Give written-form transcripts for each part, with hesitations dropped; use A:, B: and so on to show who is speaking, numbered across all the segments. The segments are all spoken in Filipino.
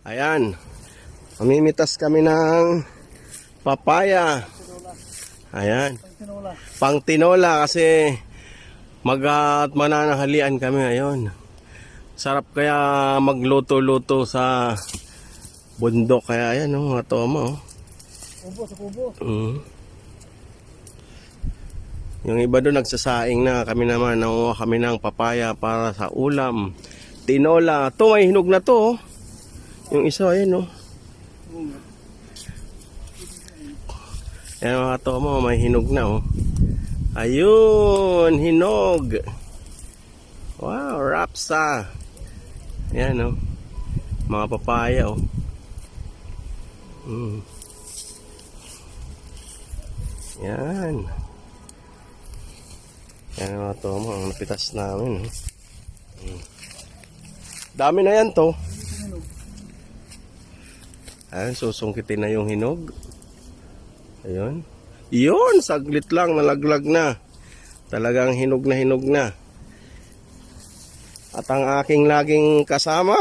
A: Ayan. Mamimitas kami ng papaya. Ayan. Pang tinola kasi mananahalian kami ngayon. Sarap kaya magluto-luto sa bundok. Kaya ayan mga toma.
B: Kubo sa kubo.
A: Yung iba doon nagsasaing na. Kami naman nanguha kami ng papaya para sa ulam. Tinola. Ito may hinog na to. Yung isa ayan Ayan mga toma, may hinog na Ayun, hinog. Wow, rapsa. Ayan mga papaya Yan. Yan mga toma, ang napitas namin. Dami na yan to. Ayan, susungkitin na yung hinog. Ayun. Yun, saglit lang, nalaglag na. Talagang hinog na. At ang aking laging kasama,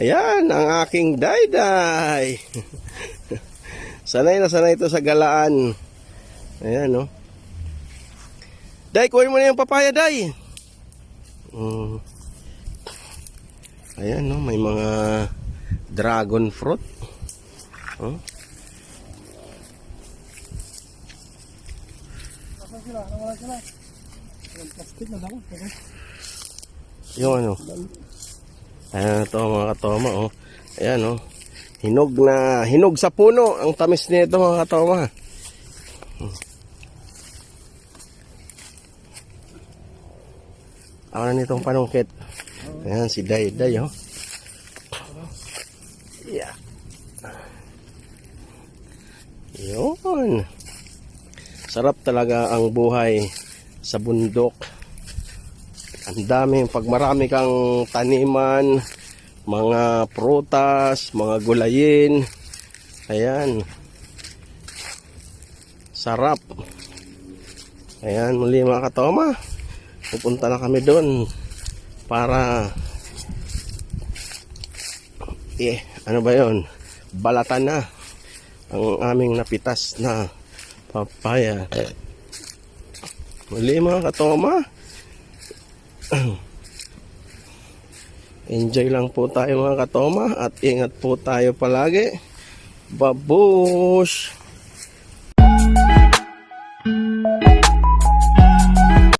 A: ayan, ang aking dayday. Sanay na sanay ito sa galaan. Ayan, Day, kuhin mo na yung papaya, Day. Ayan, may mga dragon fruit.
B: Nawala sila. Plastic na daw.
A: Yung ayan ito mga katoma Ayan hinog sa puno. Ang tamis nito mga katoma. Ako na nitong panungkit. Ayan si Dayday Yeah. Yun. Sarap talaga ang buhay sa bundok. Ang dami, pag marami kang taniman, mga prutas, mga gulayin. Ayan. Sarap. Ayan, muli mga katoma. Pupunta na kami doon para ano ba yun? Balatan na ang aming napitas na papaya. Muli mga katoma. Enjoy lang po tayo mga katoma at ingat po tayo palagi. Babush!